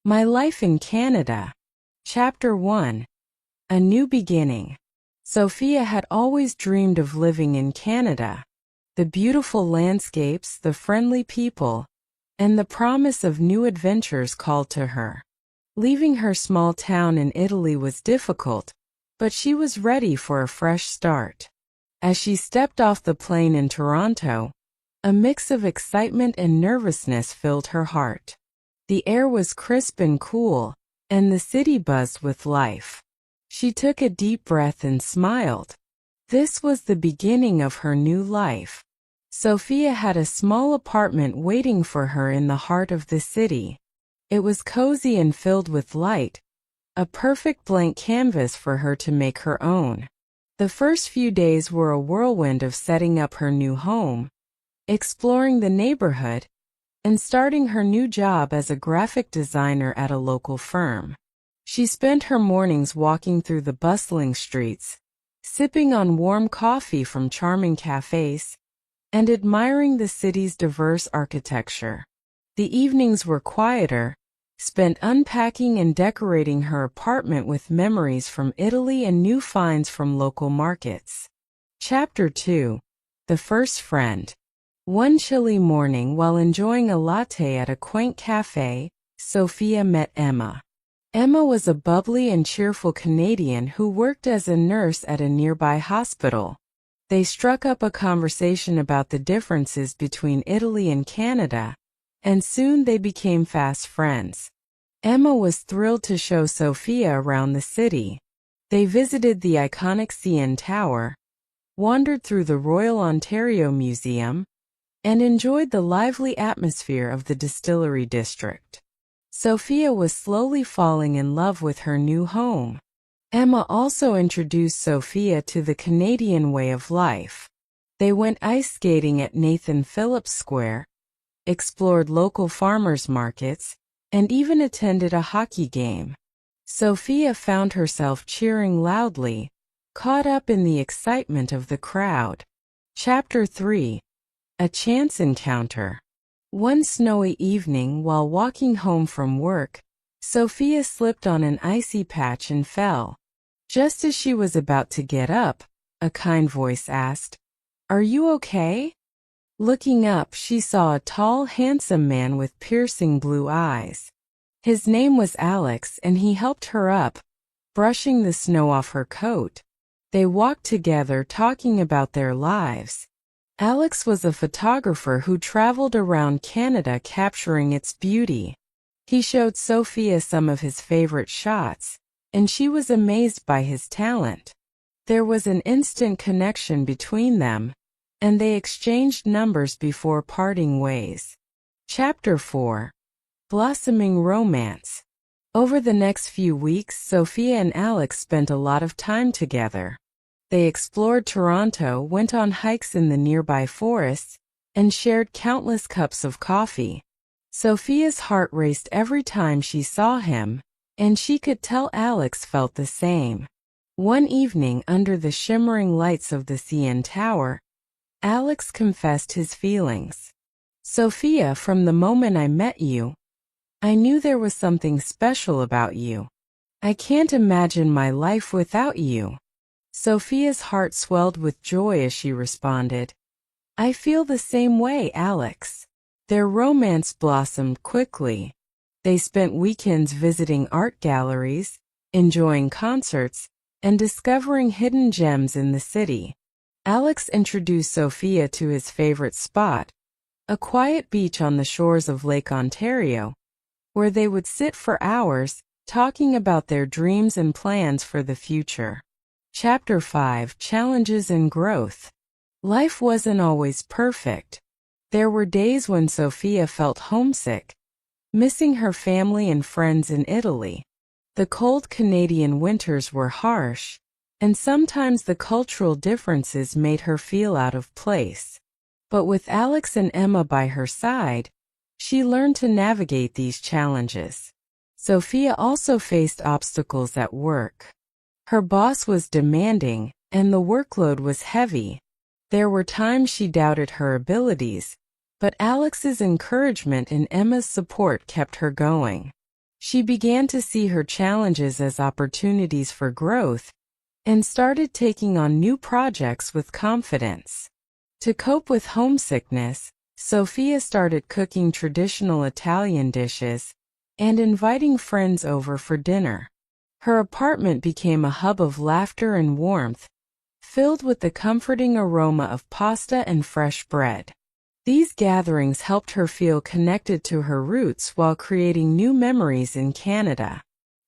My Life in Canada. Chapter 1. A New Beginning. Sophia had always dreamed of living in Canada. The beautiful landscapes, the friendly people, and the promise of new adventures called to her. Leaving her small town in Italy was difficult, but she was ready for a fresh start. As she stepped off the plane in Toronto, a mix of excitement and nervousness filled her heart. The air was crisp and cool, and the city buzzed with life. She took a deep breath and smiled. This was the beginning of her new life. Sophia had a small apartment waiting for her in the heart of the city. It was cozy and filled with light, a perfect blank canvas for her to make her own. The first few days were a whirlwind of setting up her new home, exploring the neighborhood, and starting her new job as a graphic designer at a local firm. She spent her mornings walking through the bustling streets, sipping on warm coffee from charming cafes, and admiring the city's diverse architecture. The evenings were quieter, spent unpacking and decorating her apartment with memories from Italy and new finds from local markets. Chapter 2. The First Friend. One chilly morning, while enjoying a latte at a quaint cafe, Sophia met Emma. Emma was a bubbly and cheerful Canadian who worked as a nurse at a nearby hospital. They struck up a conversation about the differences between Italy and Canada, and soon they became fast friends. Emma was thrilled to show Sophia around the city. They visited the iconic CN Tower, wandered through the Royal Ontario Museum, and enjoyed the lively atmosphere of the Distillery District. Sophia was slowly falling in love with her new home. Emma also introduced Sophia to the Canadian way of life. They went ice skating at Nathan Phillips Square, explored local farmers markets, and even attended a hockey game. Sophia found herself cheering loudly, caught up in the excitement of the crowd. Chapter 3. A Chance Encounter. One snowy evening, while walking home from work, Sophia slipped on an icy patch and fell. Just as she was about to get up, a kind voice asked, "Are you okay?" Looking up, she saw a tall, handsome man with piercing blue eyes. His name was Alex, and he helped her up, brushing the snow off her coat. They walked together, talking about their lives. Alex was a photographer who traveled around Canada capturing its beauty. He showed Sophia some of his favorite shots, and she was amazed by his talent. There was an instant connection between them, and they exchanged numbers before parting ways. Chapter 4. Blossoming Romance. Over the next few weeks, Sophia and Alex spent a lot of time together. They explored Toronto, went on hikes in the nearby forests, and shared countless cups of coffee. Sophia's heart raced every time she saw him, and she could tell Alex felt the same. One evening, under the shimmering lights of the CN Tower, Alex confessed his feelings. "Sophia, from the moment I met you, I knew there was something special about you. I can't imagine my life without you." Sophia's heart swelled with joy as she responded, "I feel the same way, Alex." Their romance blossomed quickly. They spent weekends visiting art galleries, enjoying concerts, and discovering hidden gems in the city. Alex introduced Sophia to his favorite spot, a quiet beach on the shores of Lake Ontario, where they would sit for hours, talking about their dreams and plans for the future. Chapter 5. Challenges and Growth. Life wasn't always perfect. There were days when Sophia felt homesick, missing her family and friends in Italy. The cold Canadian winters were harsh, and sometimes the cultural differences made her feel out of place. But with Alex and Emma by her side, she learned to navigate these challenges. Sophia also faced obstacles at work. Her boss was demanding, and the workload was heavy. There were times she doubted her abilities, but Alex's encouragement and Emma's support kept her going. She began to see her challenges as opportunities for growth and started taking on new projects with confidence. To cope with homesickness, Sophia started cooking traditional Italian dishes and inviting friends over for dinner. Her apartment became a hub of laughter and warmth, filled with the comforting aroma of pasta and fresh bread. These gatherings helped her feel connected to her roots while creating new memories in Canada.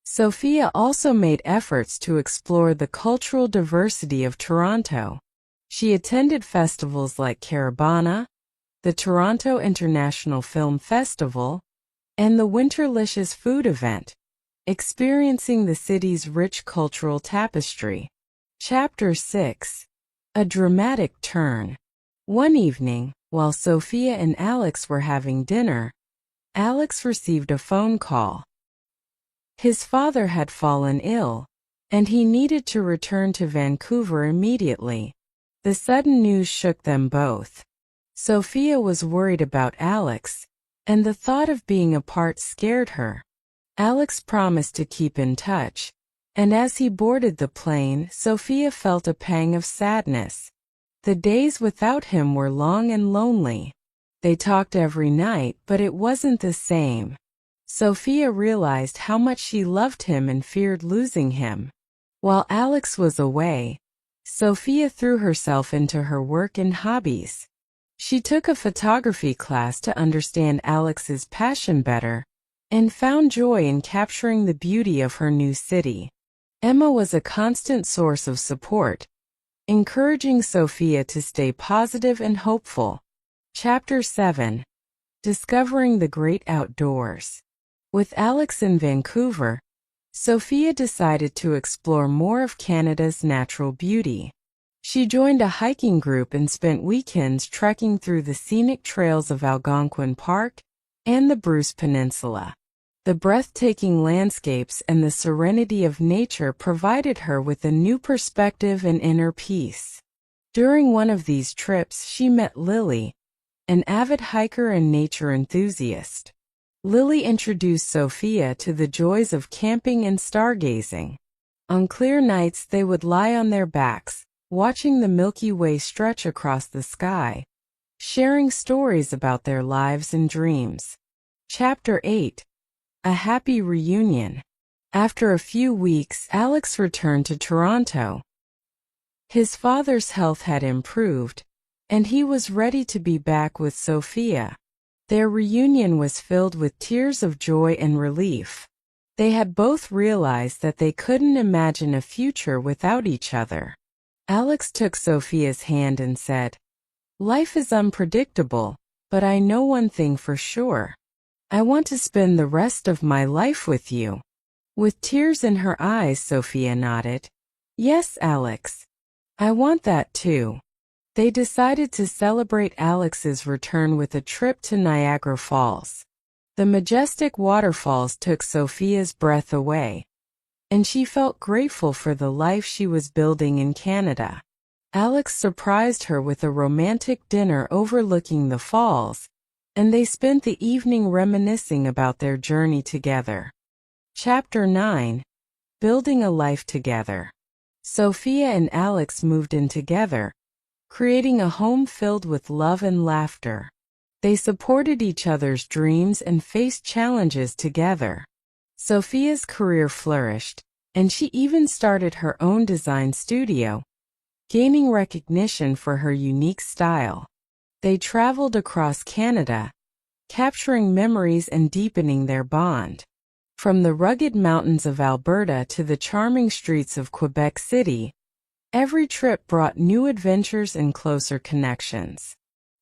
Sophia also made efforts to explore the cultural diversity of Toronto. She attended festivals like Carabana, the Toronto International Film Festival, and the Winterlicious food event, experiencing the city's rich cultural tapestry. Chapter 6. A dramatic turn. One evening, while Sophia and Alex were having dinner, Alex received a phone call. His father had fallen ill, and he needed to return to Vancouver immediately. The sudden news shook them both. Sophia was worried about Alex, and the thought of being apart scared her. Alex promised to keep in touch, and as he boarded the plane, Sophia felt a pang of sadness. The days without him were long and lonely. They talked every night, but it wasn't the same. Sophia realized how much she loved him and feared losing him. While Alex was away, Sophia threw herself into her work and hobbies. She took a photography class to understand Alex's passion better, and found joy in capturing the beauty of her new city. Emma was a constant source of support, encouraging Sophia to stay positive and hopeful. Chapter 7. Discovering the Great Outdoors. With Alex in Vancouver, Sophia decided to explore more of Canada's natural beauty. She joined a hiking group and spent weekends trekking through the scenic trails of Algonquin Park and the Bruce Peninsula. The breathtaking landscapes and the serenity of nature provided her with a new perspective and inner peace. During one of these trips, she met Lily, an avid hiker and nature enthusiast. Lily introduced Sophia to the joys of camping and stargazing. On clear nights, they would lie on their backs, watching the Milky Way stretch across the sky, sharing stories about their lives and dreams. Chapter 8. A Happy Reunion. After a few weeks, Alex returned to Toronto. His father's health had improved, and he was ready to be back with Sophia. Their reunion was filled with tears of joy and relief. They had both realized that they couldn't imagine a future without each other. Alex took Sophia's hand and said, "Life is unpredictable, but I know one thing for sure. I want to spend the rest of my life with you." With tears in her eyes, Sophia nodded. "Yes, Alex. I want that too." They decided to celebrate Alex's return with a trip to Niagara Falls. The majestic waterfalls took Sophia's breath away, and she felt grateful for the life she was building in Canada. Alex surprised her with a romantic dinner overlooking the falls, and they spent the evening reminiscing about their journey together. Chapter 9. Building a Life Together. Sophia and Alex moved in together, creating a home filled with love and laughter. They supported each other's dreams and faced challenges together. Sophia's career flourished, and she even started her own design studio, gaining recognition for her unique style. They traveled across Canada, capturing memories and deepening their bond. From the rugged mountains of Alberta to the charming streets of Quebec City, every trip brought new adventures and closer connections.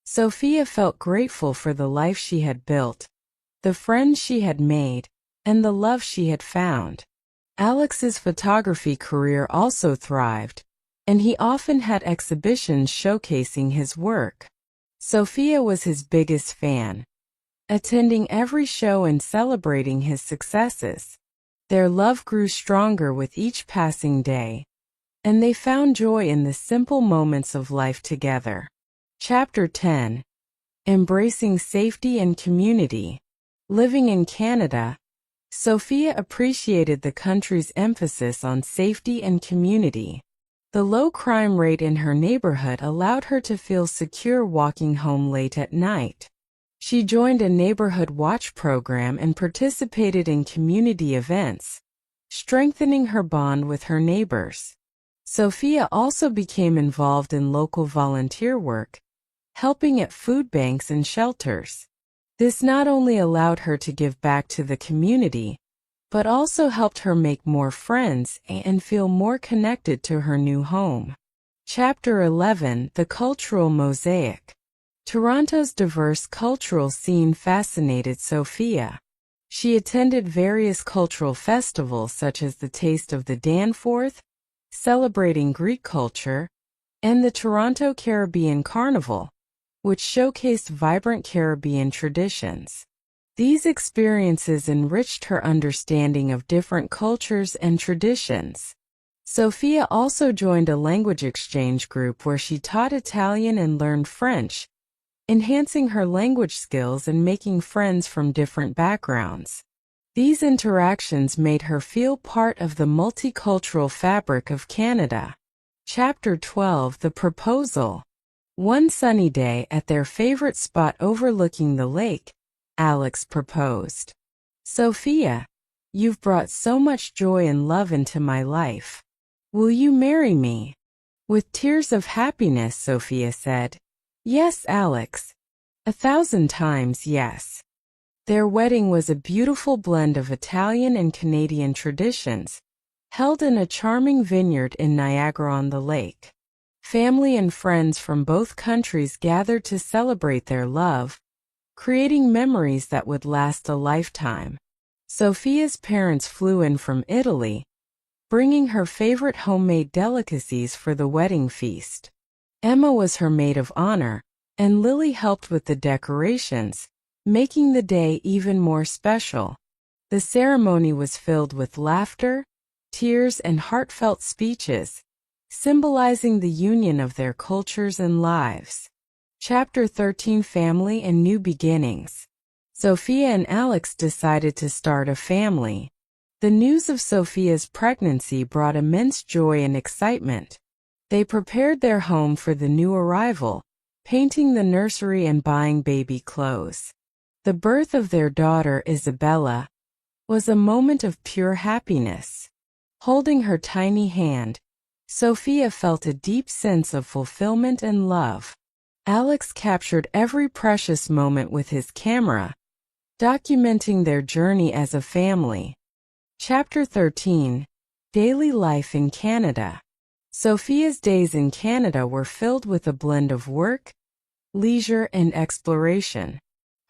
Sophia felt grateful for the life she had built, the friends she had made, and the love she had found. Alex's photography career also thrived, and he often had exhibitions showcasing his work. Sophia was his biggest fan, attending every show and celebrating his successes. Their love grew stronger with each passing day, and they found joy in the simple moments of life together. Chapter 10. Embracing Safety and Community. Living in Canada, Sophia appreciated the country's emphasis on safety and community. The low crime rate in her neighborhood allowed her to feel secure walking home late at night. She joined a neighborhood watch program and participated in community events, strengthening her bond with her neighbors. Sophia also became involved in local volunteer work, helping at food banks and shelters. This not only allowed her to give back to the community, but also helped her make more friends and feel more connected to her new home. Chapter 11: The Cultural Mosaic. Toronto's diverse cultural scene fascinated Sophia. She attended various cultural festivals such as the Taste of the Danforth, celebrating Greek culture, and the Toronto Caribbean Carnival, which showcased vibrant Caribbean traditions. These experiences enriched her understanding of different cultures and traditions. Sophia also joined a language exchange group where she taught Italian and learned French, enhancing her language skills and making friends from different backgrounds. These interactions made her feel part of the multicultural fabric of Canada. Chapter 12: The Proposal. One sunny day at their favorite spot overlooking the lake, Alex proposed. "Sophia, you've brought so much joy and love into my life. Will you marry me?" With tears of happiness, Sophia said, "Yes, Alex. 1,000 times yes." Their wedding was a beautiful blend of Italian and Canadian traditions, held in a charming vineyard in Niagara-on-the-Lake. Family and friends from both countries gathered to celebrate their love, creating memories that would last a lifetime. Sophia's parents flew in from Italy, bringing her favorite homemade delicacies for the wedding feast. Emma was her maid of honor, and Lily helped with the decorations, making the day even more special. The ceremony was filled with laughter, tears, and heartfelt speeches, symbolizing the union of their cultures and lives. Chapter 13: Family and New Beginnings. Sophia and Alex decided to start a family. The news of Sophia's pregnancy brought immense joy and excitement. They prepared their home for the new arrival, painting the nursery and buying baby clothes. The birth of their daughter, Isabella, was a moment of pure happiness. Holding her tiny hand, Sophia felt a deep sense of fulfillment and love. Alex captured every precious moment with his camera, documenting their journey as a family. Chapter 13: Daily Life in Canada. Sophia's days in Canada were filled with a blend of work, leisure, and exploration.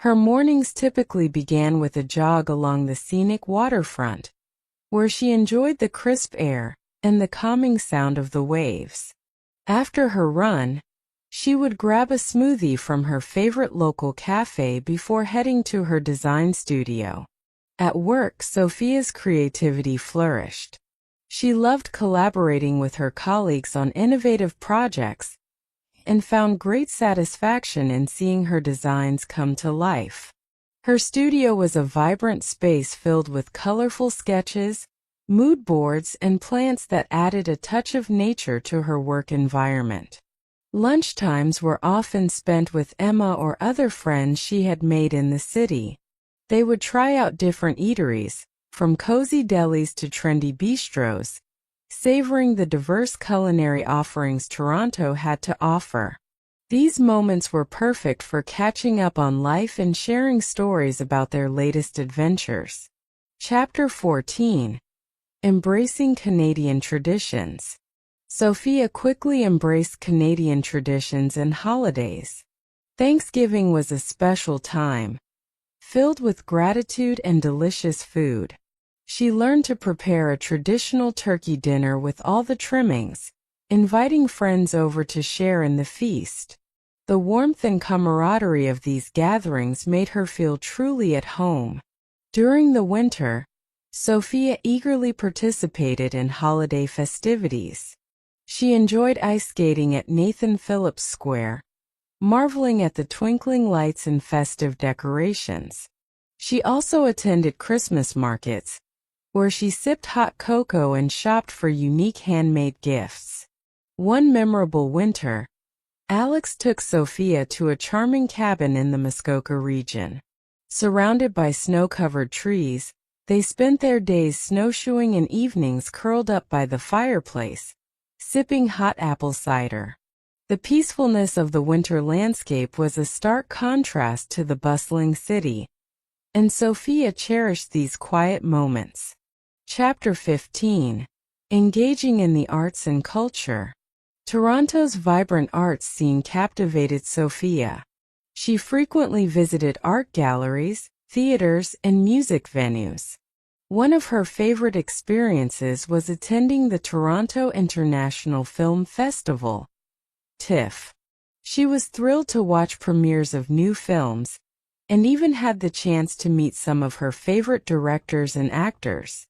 Her mornings typically began with a jog along the scenic waterfront, where she enjoyed the crisp air and the calming sound of the waves. After her run, she would grab a smoothie from her favorite local cafe before heading to her design studio. At work, Sophia's creativity flourished. She loved collaborating with her colleagues on innovative projects and found great satisfaction in seeing her designs come to life. Her studio was a vibrant space filled with colorful sketches, mood boards, and plants that added a touch of nature to her work environment. Lunchtimes were often spent with Emma or other friends she had made in the city. They would try out different eateries, from cozy delis to trendy bistros, savoring the diverse culinary offerings Toronto had to offer. These moments were perfect for catching up on life and sharing stories about their latest adventures. Chapter 14: Embracing Canadian Traditions. Sophia quickly embraced Canadian traditions and holidays. Thanksgiving was a special time, filled with gratitude and delicious food. She learned to prepare a traditional turkey dinner with all the trimmings, inviting friends over to share in the feast. The warmth and camaraderie of these gatherings made her feel truly at home. During the winter, Sophia eagerly participated in holiday festivities. She enjoyed ice skating at Nathan Phillips Square, marveling at the twinkling lights and festive decorations. She also attended Christmas markets, where she sipped hot cocoa and shopped for unique handmade gifts. One memorable winter, Alex took Sophia to a charming cabin in the Muskoka region. Surrounded by snow-covered trees, they spent their days snowshoeing and evenings curled up by the fireplace, sipping hot apple cider. The peacefulness of the winter landscape was a stark contrast to the bustling city, and Sophia cherished these quiet moments. Chapter 15. Engaging in the arts and culture. Toronto's vibrant arts scene captivated Sophia. She frequently visited art galleries, theaters, and music venues. One of her favorite experiences was attending the Toronto International Film Festival, TIFF. She was thrilled to watch premieres of new films, and even had the chance to meet some of her favorite directors and actors.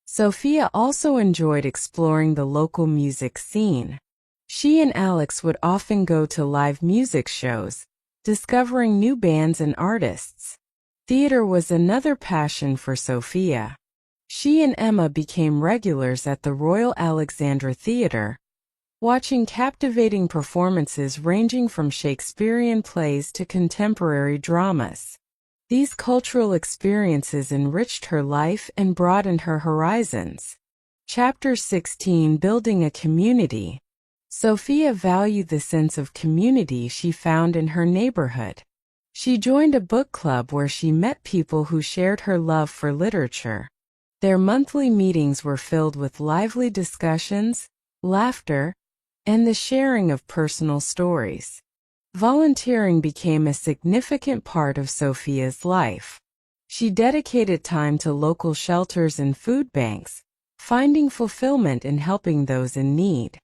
Sophia also enjoyed exploring the local music scene. She and Alex would often go to live music shows, discovering new bands and artists. Theater was another passion for Sophia. She and Emma became regulars at the Royal Alexandra Theatre, watching captivating performances ranging from Shakespearean plays to contemporary dramas. These cultural experiences enriched her life and broadened her horizons. Chapter 16. Building a community. Sophia valued the sense of community she found in her neighborhood. She joined a book club where she met people who shared her love for literature. Their monthly meetings were filled with lively discussions, laughter, and the sharing of personal stories. Volunteering became a significant part of Sophia's life. She dedicated time to local shelters and food banks, finding fulfillment in helping those in need.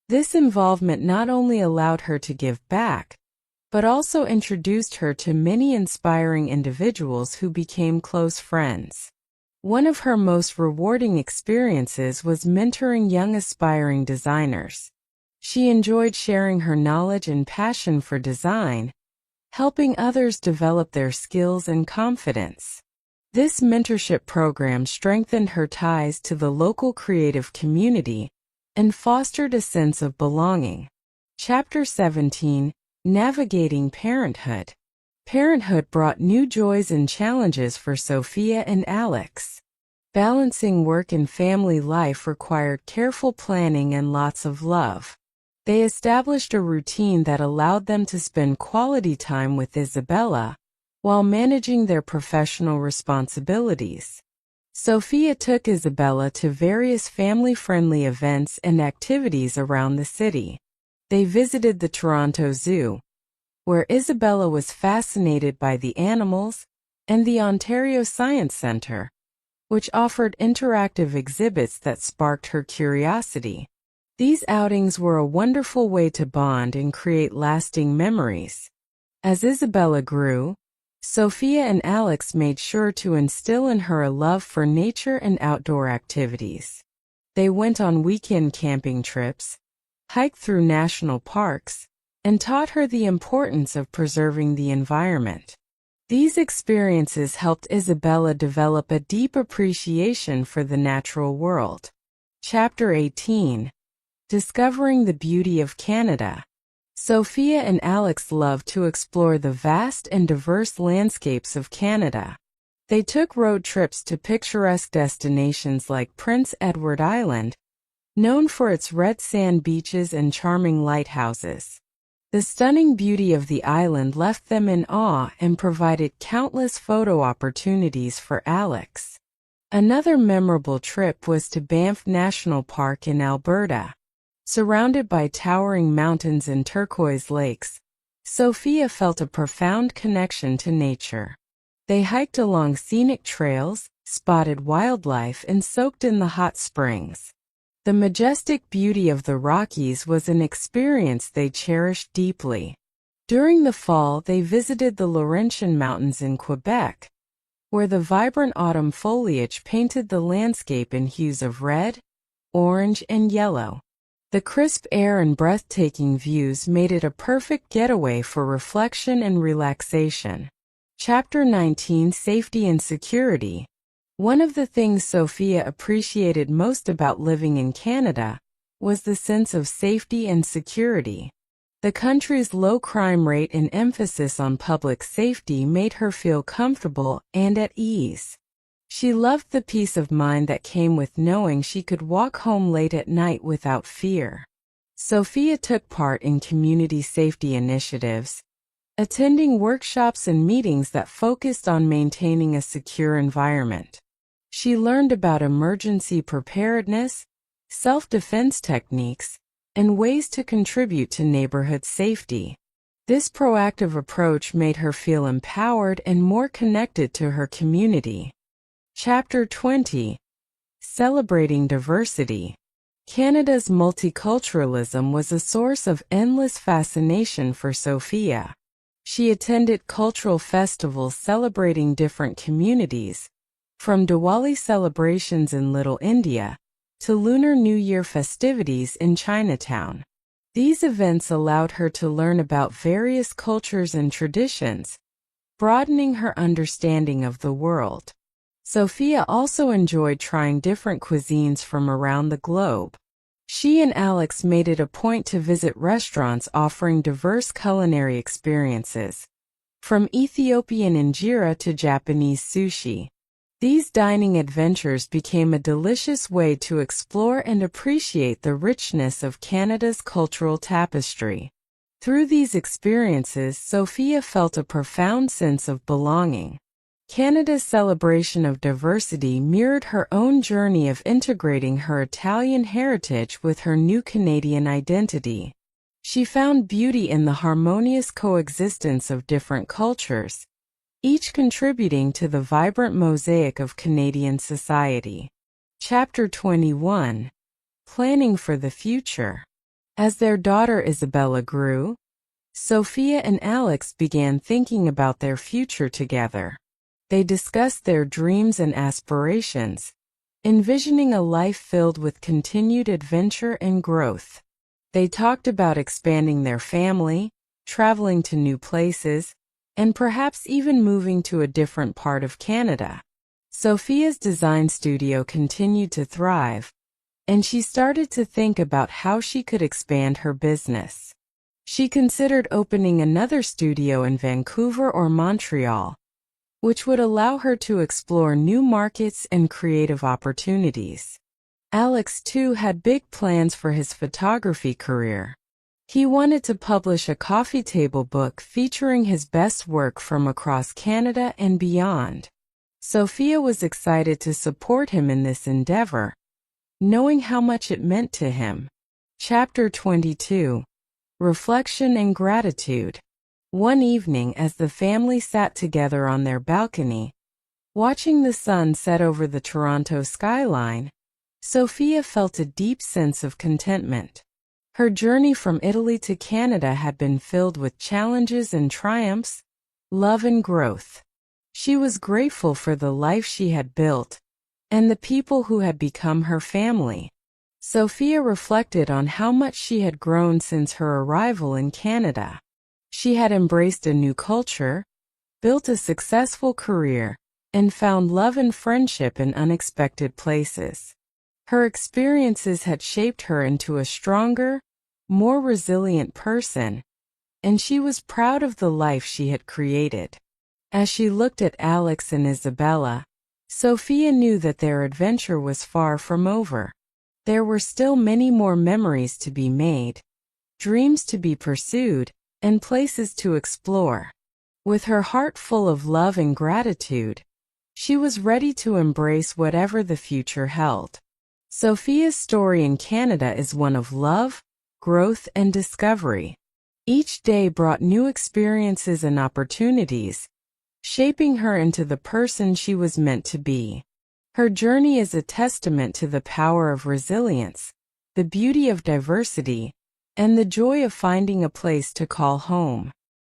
This involvement not only allowed her to give back, but also introduced her to many inspiring individuals who became close friends. One of her most rewarding experiences was mentoring young aspiring designers. She enjoyed sharing her knowledge and passion for design, helping others develop their skills and confidence. This mentorship program strengthened her ties to the local creative community and fostered a sense of belonging. Chapter 17. Navigating parenthood. Parenthood brought new joys and challenges for Sophia and Alex. Balancing work and family life required careful planning and lots of love. They established a routine that allowed them to spend quality time with Isabella, while managing their professional responsibilities. Sophia took Isabella to various family-friendly events and activities around the city. They visited the Toronto Zoo, where Isabella was fascinated by the animals, and the Ontario Science Centre, which offered interactive exhibits that sparked her curiosity. These outings were a wonderful way to bond and create lasting memories. As Isabella grew, Sophia and Alex made sure to instill in her a love for nature and outdoor activities. They went on weekend camping trips, hiked through national parks, and taught her the importance of preserving the environment. These experiences helped Isabella develop a deep appreciation for the natural world. Chapter 18. Discovering the beauty of Canada. Sophia and Alex loved to explore the vast and diverse landscapes of Canada. They took road trips to picturesque destinations like Prince Edward Island, known for its red sand beaches and charming lighthouses. The stunning beauty of the island left them in awe and provided countless photo opportunities for Alex. Another memorable trip was to Banff National Park in Alberta. Surrounded by towering mountains and turquoise lakes, Sophia felt a profound connection to nature. They hiked along scenic trails, spotted wildlife, and soaked in the hot springs. The majestic beauty of the Rockies was an experience they cherished deeply. During the fall, they visited the Laurentian Mountains in Quebec, where the vibrant autumn foliage painted the landscape in hues of red, orange, and yellow. The crisp air and breathtaking views made it a perfect getaway for reflection and relaxation. Chapter 19: Safety and Security. One of the things Sophia appreciated most about living in Canada was the sense of safety and security. The country's low crime rate and emphasis on public safety made her feel comfortable and at ease. She loved the peace of mind that came with knowing she could walk home late at night without fear. Sophia took part in community safety initiatives, attending workshops and meetings that focused on maintaining a secure environment. She learned about emergency preparedness, self-defense techniques, and ways to contribute to neighborhood safety. This proactive approach made her feel empowered and more connected to her community. Chapter 20: Celebrating Diversity. Canada's multiculturalism was a source of endless fascination for Sophia. She attended cultural festivals celebrating different communities, from Diwali celebrations in Little India to Lunar New Year festivities in Chinatown. These events allowed her to learn about various cultures and traditions, broadening her understanding of the world. Sophia also enjoyed trying different cuisines from around the globe. She and Alex made it a point to visit restaurants offering diverse culinary experiences, from Ethiopian injera to Japanese sushi. These dining adventures became a delicious way to explore and appreciate the richness of Canada's cultural tapestry. Through these experiences, Sophia felt a profound sense of belonging. Canada's celebration of diversity mirrored her own journey of integrating her Italian heritage with her new Canadian identity. She found beauty in the harmonious coexistence of different cultures, each contributing to the vibrant mosaic of Canadian society. Chapter 21: Planning for the Future. As their daughter Isabella grew, Sophia and Alex began thinking about their future together. They discussed their dreams and aspirations, envisioning a life filled with continued adventure and growth. They talked about expanding their family, traveling to new places, and perhaps even moving to a different part of Canada. Sophia's design studio continued to thrive, and she started to think about how she could expand her business. She considered opening another studio in Vancouver or Montreal, which would allow her to explore new markets and creative opportunities. Alex, too, had big plans for his photography career. He wanted to publish a coffee table book featuring his best work from across Canada and beyond. Sophia was excited to support him in this endeavor, knowing how much it meant to him. Chapter 22: Reflection and Gratitude. One evening, as the family sat together on their balcony, watching the sun set over the Toronto skyline, Sophia felt a deep sense of contentment. Her journey from Italy to Canada had been filled with challenges and triumphs, love and growth. She was grateful for the life she had built and the people who had become her family. Sophia reflected on how much she had grown since her arrival in Canada. She had embraced a new culture, built a successful career, and found love and friendship in unexpected places. Her experiences had shaped her into a stronger, more resilient person, and she was proud of the life she had created. As she looked at Alex and Isabella, Sophia knew that their adventure was far from over. There were still many more memories to be made, dreams to be pursued, and places to explore. With her heart full of love and gratitude, she was ready to embrace whatever the future held. Sophia's story in Canada is one of love, growth, and discovery. Each day brought new experiences and opportunities, shaping her into the person she was meant to be. Her journey is a testament to the power of resilience, the beauty of diversity, and the joy of finding a place to call home.